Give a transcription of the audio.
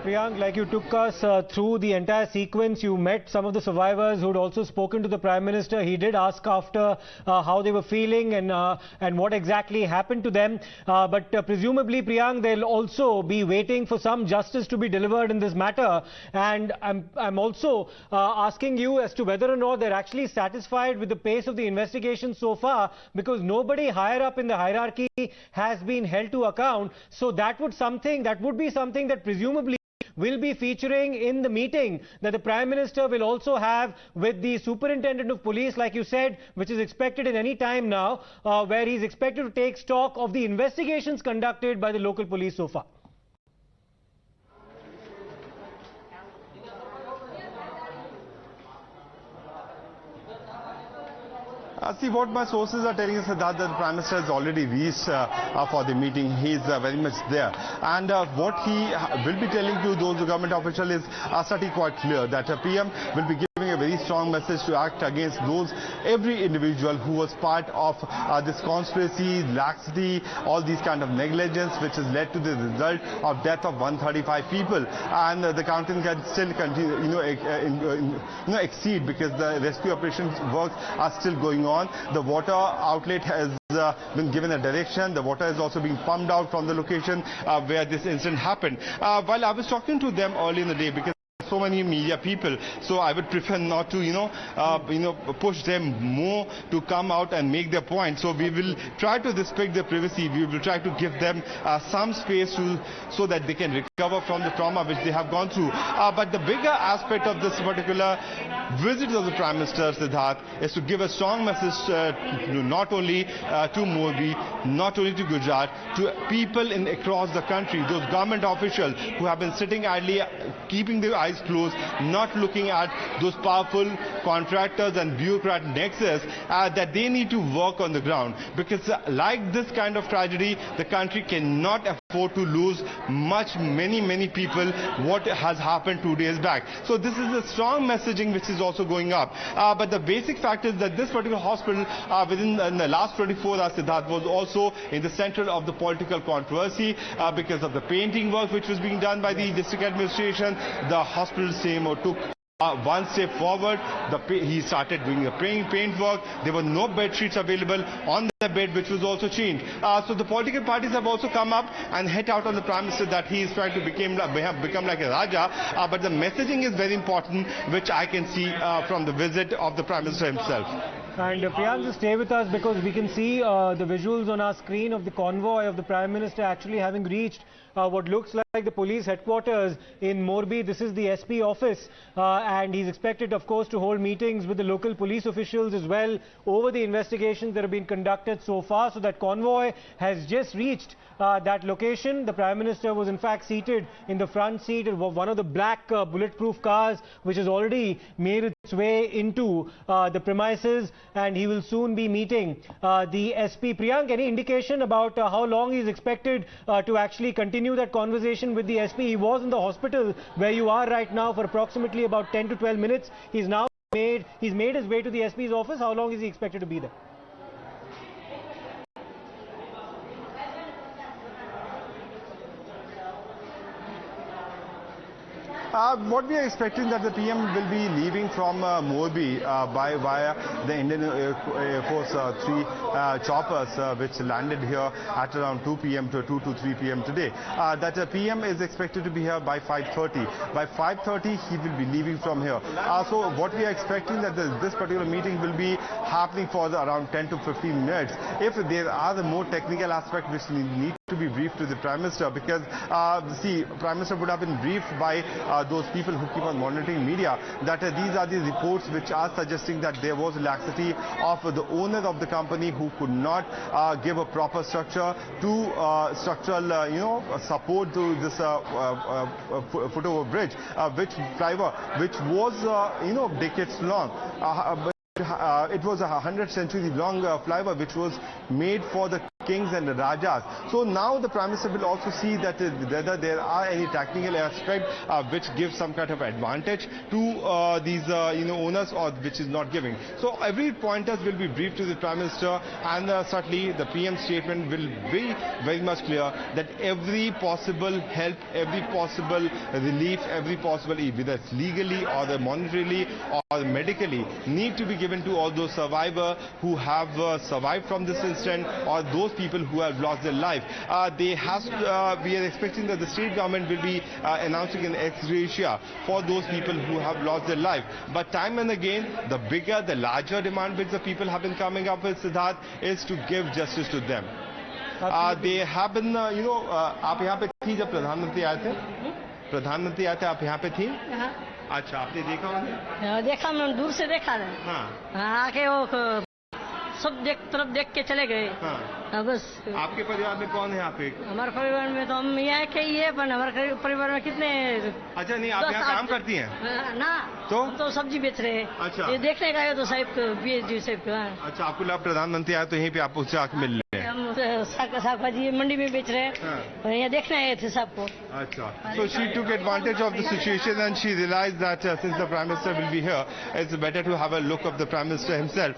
Priyank, like you took us through the entire sequence, you met some of the survivors who'd also spoken to the Prime Minister. He did ask after how they were feeling and what exactly happened to them. But presumably, Priyank, they'll also be waiting for some justice to be delivered in this matter. And I'm also asking you as to whether or not they're actually satisfied with the pace of the investigation so far, because nobody higher up in the hierarchy has been held to account. So that would be something that presumably will be featuring in the meeting that the Prime Minister will also have with the Superintendent of Police, like you said, which is expected in any time now, where he's expected to take stock of the investigations conducted by the local police so far. See, what my sources are telling us is that the Prime Minister has already reached for the meeting. He is very much there. And what he will be telling to those government officials is certainly quite clear, that PM will be giving a very strong message to act against every individual who was part of this conspiracy, laxity, all these kind of negligence, which has led to the result of death of 135 people. And the counting can still continue, exceed, because the rescue operations works are still going on. The water outlet has been given a direction. The water is also being pumped out from the location where this incident happened. While I was talking to them early in the day, because so many media people, so I would prefer not to push them more to come out and make their point. So we will try to respect their privacy. We will try to give them some space so that they can recover from the trauma which they have gone through. But the bigger aspect of this particular visit of the Prime Minister, Siddharth, is to give a strong message not only to Morbi, not only to Gujarat, to people across the country, those government officials who have been sitting idly, keeping their eyes closed, not looking at those powerful contractors and bureaucrat nexus, that they need to work on the ground. Because like this kind of tragedy, the country cannot afford to lose many people what has happened 2 days back. So this is a strong messaging which is also going up. But the basic fact is that this particular hospital within the last 24 hours, Siddharth, was also in the center of the political controversy because of the painting work which was being done by the district administration. The hospital took one step forward. He started doing the paint work. There were no bed sheets available on the bed, which was also changed. So the political parties have also come up and hit out on the Prime Minister that he is trying to become like a Raja. But the messaging is very important, which I can see from the visit of the Prime Minister himself. And Priyank, just stay with us, because we can see the visuals on our screen of the convoy of the Prime Minister actually having reached what looks like the police headquarters in Morbi. This is the SP office, and he's expected, of course, to hold meetings with the local police officials as well over the investigations that have been conducted so far. So that convoy has just reached that location. The Prime Minister was in fact seated in the front seat of one of the black bulletproof cars, which has already made its way into the premises, and he will soon be meeting the SP. Priyank, any indication about how long he is expected to actually continue that conversation with the SP? He was in the hospital where you are right now for approximately about 10 to 12 minutes. He's made his way to the SP's office. How long is he expected to be there? What we are expecting that the PM will be leaving from Morbi via the Indian Air Force 3 choppers which landed here at around 2 p.m. to 2 to 3 p.m. today. That PM is expected to be here by 5:30. By 5:30 he will be leaving from here. So what we are expecting that this particular meeting will be happening for around 10 to 15 minutes. If there are the more technical aspects which need to be briefed to the Prime Minister, because see, Prime Minister would have been briefed by those people who keep on monitoring media that these are the reports which are suggesting that there was laxity of the owner of the company who could not give a proper structure to structural support to this foot-over bridge, which was decades long. It was a 100-century long flyover which was made for the kings and the rajas. So now the Prime Minister will also see that whether there are any technical aspect which gives some kind of advantage to these owners or which is not giving. So every pointers will be briefed to the Prime Minister, and certainly the PM statement will be very much clear that every possible help, every possible relief, every possible, whether it's legally or the monetarily or medically, need to be given to all those survivors who have survived from this incident, or those people who have lost their life. We are expecting that the state government will be announcing an ex gratia for those people who have lost their life. But time and again, the bigger, the larger demand which the people have been coming up with, Siddharth, is to give justice to them. They have been, आप यहाँ पे थी जब प्रधानमंत्री आए थे? प्रधानमंत्री आए थे, आप यहाँ पे थी? अच्छा, आपने देखा उन्हें? देखा, मैं दूर से देखा है। हाँ, आके वो सब तरफ देख के चले गए। हाँ, बस। आपके परिवार में कौन है यहाँ पे? हमारे परिवार में तो हम यहाँ के ही है, पर हमारे परिवार में कितने? अच्छा, नहीं, आप यहाँ काम करती हैं? ना, तो हम तो सब्जी बेच रहे हैं। अच्छा, ये देखने गए तो साहब को, BSG साहब को। अच्छा, आपको लगा प्रधानमंत्री आए तो यहीं पे आप उससे आके मिल ले? हम साग भाजी मंडी में बेच रहे हैं, और यहाँ देखने आए थे सबको। अच्छा, so she took advantage of the situation and she realized that since the Prime Minister will be here, it's better to have a look of the Prime Minister himself.